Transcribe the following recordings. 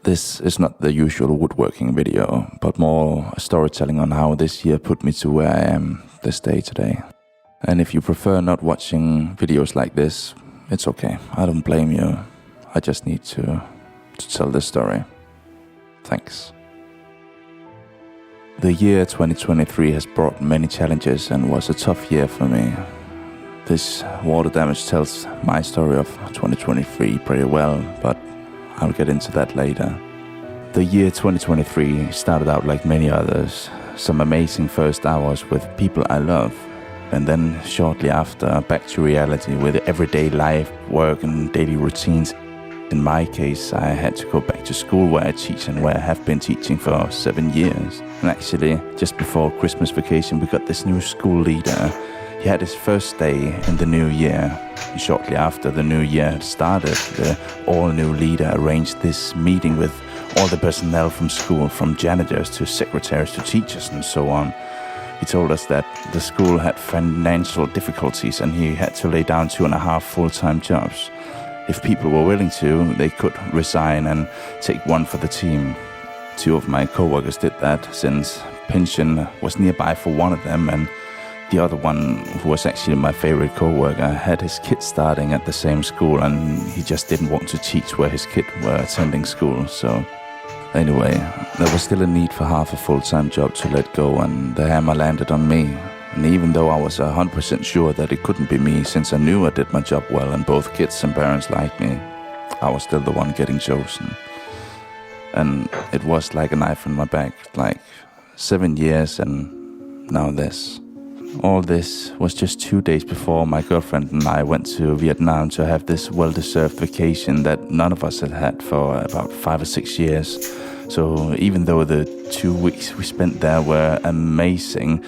This is not the usual woodworking video, but more a storytelling on how this year put me to where I am this day today. And if you prefer not watching videos like this, it's okay. I don't blame you. I just need to tell this story. Thanks. The year 2023 has brought many challenges and was a tough year for me. This water damage tells my story of 2023 pretty well, but I'll get into that later. The year 2023 started out like many others. Some amazing first hours with people I love. And then shortly after, back to reality with everyday life, work and daily routines. In my case, I had to go back to school where I teach and where I have been teaching for 7 years. And actually, just before Christmas vacation, we got this new school leader. He had his first day in the new year. Shortly after the new year had started, the all-new leader arranged this meeting with all the personnel from school, from janitors to secretaries to teachers and so on. He told us that the school had financial difficulties and he had to lay down 2.5 full-time jobs. If people were willing to, they could resign and take one for the team. 2 of my co-workers did that, since pension was nearby for one of them, and the other one, who was actually my favorite co-worker, had his kids starting at the same school and he just didn't want to teach where his kids were attending school. So anyway, there was still a need for half a full-time job to let go, and the hammer landed on me. And even though I was 100% sure that it couldn't be me, since I knew I did my job well and both kids and parents liked me, I was still the one getting chosen. And it was like a knife in my back, like 7 years and now this. All this was just 2 days before my girlfriend and I went to Vietnam to have this well-deserved vacation that none of us had had for about 5 or 6 years. So even though the 2 weeks we spent there were amazing,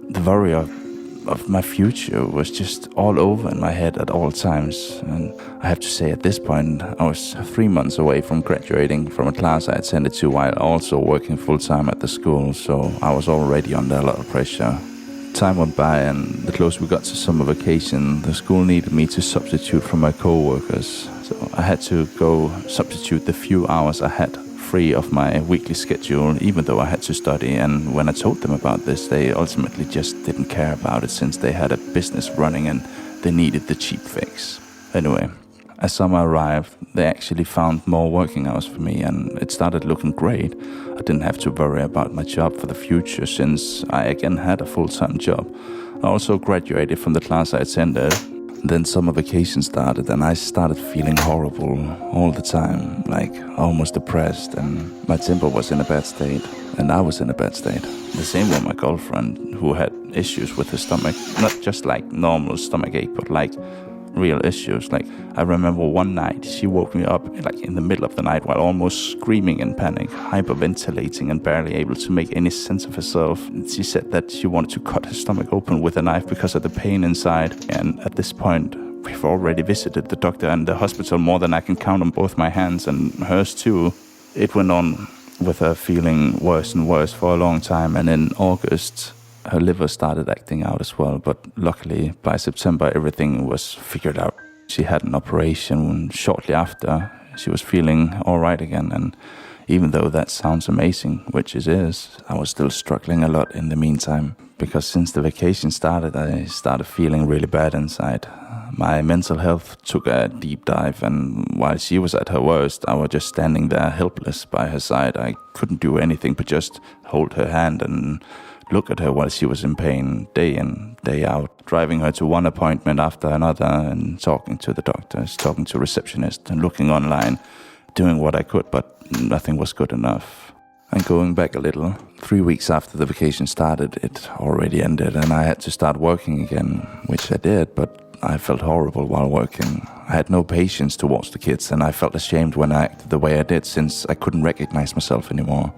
the worry of my future was just all over in my head at all times. And I have to say, at this point, I was 3 months away from graduating from a class I attended to while also working full-time at the school, so I was already under a lot of pressure. Time went by, and the closer we got to summer vacation, the school needed me to substitute for my co-workers. So I had to go substitute the few hours I had free of my weekly schedule, even though I had to study. And when I told them about this, they ultimately just didn't care about it, since they had a business running and they needed the cheap fix. Anyway, as summer arrived, they actually found more working hours for me, and it started looking great. I didn't have to worry about my job for the future, since I again had a full-time job. I also graduated from the class I attended. Then summer vacation started, and I started feeling horrible all the time, like almost depressed, and my temper was in a bad state, and I was in a bad state. The same with my girlfriend, who had issues with her stomach, not just like normal stomach ache, but like real issues. Like, I remember one night she woke me up like in the middle of the night while almost screaming in panic, hyperventilating and barely able to make any sense of herself. She said that she wanted to cut her stomach open with a knife because of the pain inside. And at this point, we've already visited the doctor and the hospital more than I can count on both my hands, and hers too. It went on with her feeling worse and worse for a long time, and in August her liver started acting out as well, but luckily by September everything was figured out. She had an operation, and shortly after she was feeling all right again. And even though that sounds amazing, which it is, I was still struggling a lot in the meantime, because since the vacation started, I started feeling really bad inside. My mental health took a deep dive, and while she was at her worst, I was just standing there helpless by her side. I couldn't do anything but just hold her hand and look at her while she was in pain, day in, day out, driving her to one appointment after another, and talking to the doctors, talking to receptionists, and looking online, doing what I could, but nothing was good enough. And going back a little, 3 weeks after the vacation started, it already ended, and I had to start working again, which I did, but I felt horrible while working. I had no patience towards the kids, and I felt ashamed when I acted the way I did, since I couldn't recognize myself anymore.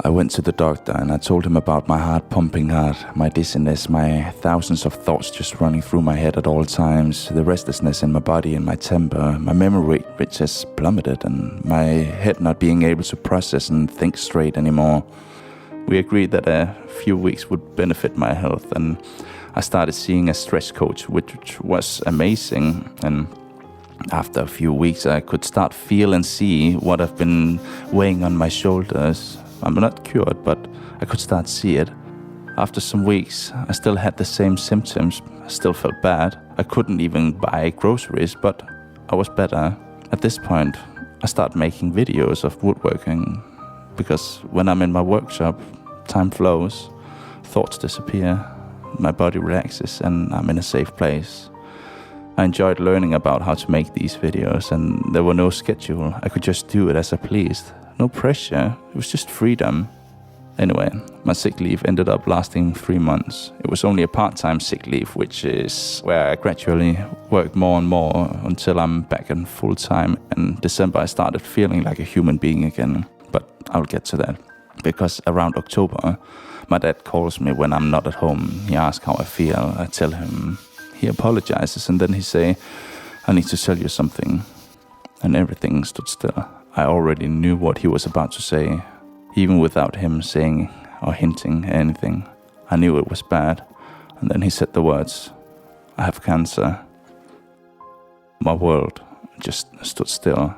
I went to the doctor and I told him about my heart pumping hard, my dizziness, my thousands of thoughts just running through my head at all times, the restlessness in my body and my temper, my memory which has plummeted, and my head not being able to process and think straight anymore. We agreed that a few weeks would benefit my health, and I started seeing a stress coach, which was amazing. And After a few weeks, I could start feel and see what have been weighing on my shoulders. I'm not cured, but I could start see it. After some weeks, I still had the same symptoms. I still felt bad. I couldn't even buy groceries, but I was better. At this point, I started making videos of woodworking, because when I'm in my workshop, time flows, thoughts disappear, my body relaxes, and I'm in a safe place. I enjoyed learning about how to make these videos, and there were no schedule. I could just do it as I pleased. No pressure, it was just freedom. Anyway, my sick leave ended up lasting 3 months. It was only a part-time sick leave, which is where I gradually worked more and more until I'm back in full-time. In December, I started feeling like a human being again. But I'll get to that. Because around October, my dad calls me when I'm not at home. He asks how I feel. I tell him. He apologizes, and then he say, I need to tell you something. And everything stood still. I already knew what he was about to say. Even without him saying or hinting anything, I knew it was bad. And then he said the words, I have cancer. My world just stood still.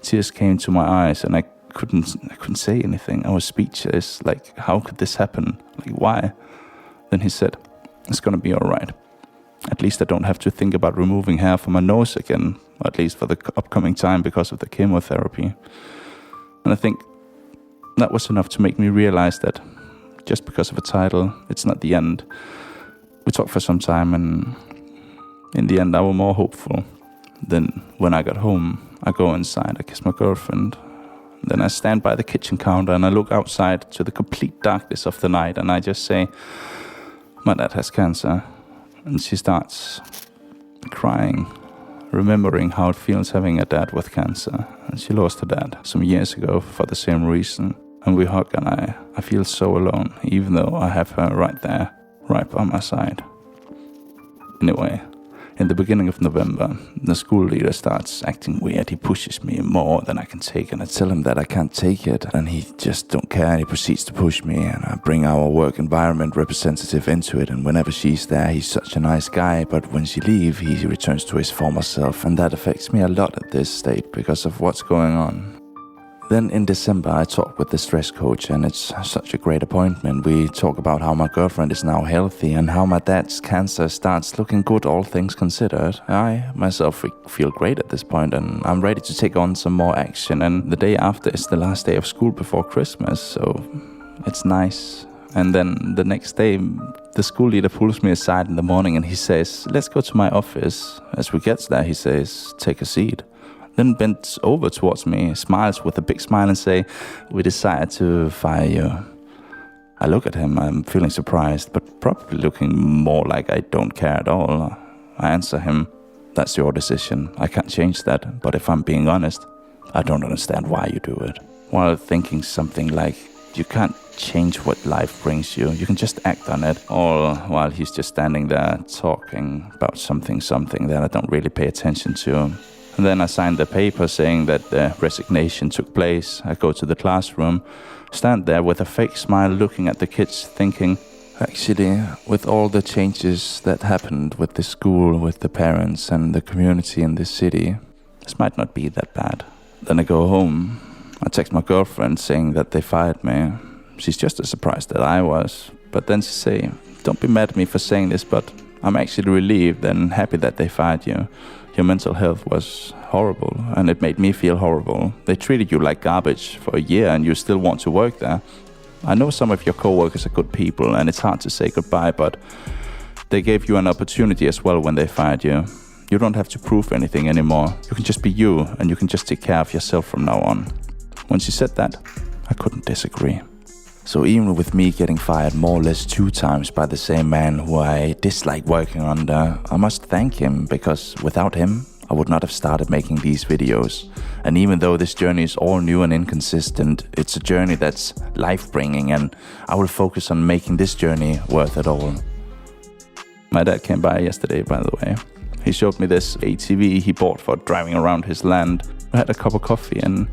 Tears came to my eyes, and I couldn't say anything. I was speechless. Like, how could this happen? Like, why? Then he said, it's gonna be all right. At least I don't have to think about removing hair from my nose again, at least for the upcoming time because of the chemotherapy. And I think that was enough to make me realize that just because of a title, it's not the end. We talked for some time, and in the end I was more hopeful. Then when I got home, I go inside, I kiss my girlfriend. Then I stand by the kitchen counter and I look outside to the complete darkness of the night, and I just say, my dad has cancer. And she starts crying, remembering how it feels having a dad with cancer. And she lost her dad some years ago for the same reason. And we hug, and I feel so alone, even though I have her right there, right by my side. Anyway, in the beginning of November, the school leader starts acting weird. He pushes me more than I can take, and I tell him that I can't take it, and he just don't care, and he proceeds to push me, and I bring our work environment representative into it, and whenever she's there, he's such a nice guy, but when she leaves, he returns to his former self, and that affects me a lot at this state because of what's going on. Then in December, I talk with the stress coach, and it's such a great appointment. We talk about how my girlfriend is now healthy and how my dad's cancer starts looking good, all things considered. I myself feel great at this point, and I'm ready to take on some more action. And the day after is the last day of school before Christmas, so it's nice. And then the next day, the school leader pulls me aside in the morning and he says, let's go to my office. As we get there, he says, take a seat. Then bends over towards me, smiles with a big smile and say, we decided to fire you. I look at him, I'm feeling surprised, but probably looking more like I don't care at all. I answer him, that's your decision. I can't change that, but if I'm being honest, I don't understand why you do it. While thinking something like, you can't change what life brings you, you can just act on it. All while he's just standing there talking about something that I don't really pay attention to. And then I signed the paper saying that the resignation took place. I go to the classroom, stand there with a fake smile looking at the kids thinking, actually, with all the changes that happened with the school, with the parents and the community in this city, this might not be that bad. Then I go home. I text my girlfriend saying that they fired me. She's just as surprised that I was. But then she say, don't be mad at me for saying this, but I'm actually relieved and happy that they fired you. Your mental health was horrible, and it made me feel horrible. They treated you like garbage for a year, and you still want to work there. I know some of your co-workers are good people, and it's hard to say goodbye, but they gave you an opportunity as well when they fired you. You don't have to prove anything anymore. You can just be you, and you can just take care of yourself from now on. When she said that, I couldn't disagree. So even with me getting fired more or less 2 times by the same man who I dislike working under, I must thank him, because without him, I would not have started making these videos. And even though this journey is all new and inconsistent, it's a journey that's life-bringing, and I will focus on making this journey worth it all. My dad came by yesterday, by the way. He showed me this ATV he bought for driving around his land. I had a cup of coffee and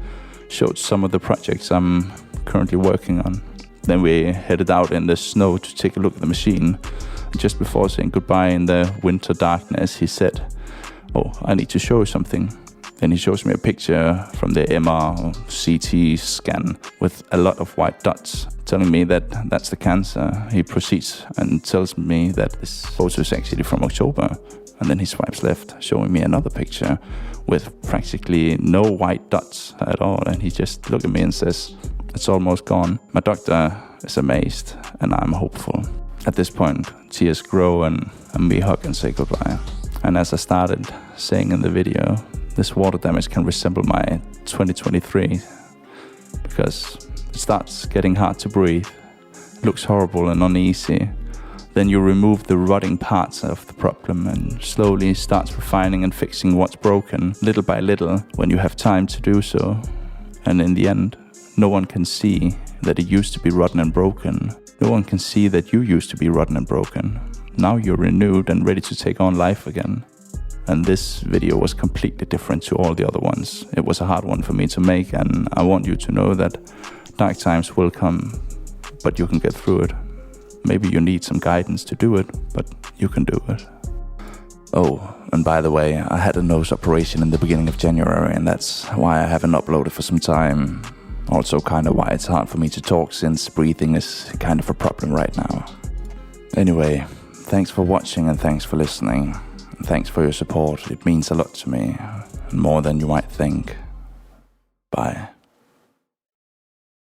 showed some of the projects I'm currently working on. Then we headed out in the snow to take a look at the machine. Just before saying goodbye in the winter darkness, he said, oh, I need to show you something. Then he shows me a picture from the MR or CT scan with a lot of white dots, telling me that that's the cancer. He proceeds and tells me that this photo is actually from October. And then he swipes left, showing me another picture with practically no white dots at all. And he just looks at me and says, it's almost gone. My doctor is amazed and I'm hopeful. At this point, tears grow and we hug and say goodbye. And as I started saying in the video, this water damage can resemble my 2023 because it starts getting hard to breathe, looks horrible and uneasy. Then you remove the rotting parts of the problem and slowly starts refining and fixing what's broken, little by little, when you have time to do so. And in the end, no one can see that it used to be rotten and broken. No one can see that you used to be rotten and broken. Now you're renewed and ready to take on life again. And this video was completely different to all the other ones. It was a hard one for me to make, and I want you to know that dark times will come, but you can get through it. Maybe you need some guidance to do it, but you can do it. Oh, and by the way, I had a nose operation in the beginning of January, and that's why I haven't uploaded for some time. Also kind of why it's hard for me to talk, since breathing is kind of a problem right now. Anyway, thanks for watching and thanks for listening. And thanks for your support. It means a lot to me, and more than you might think. Bye.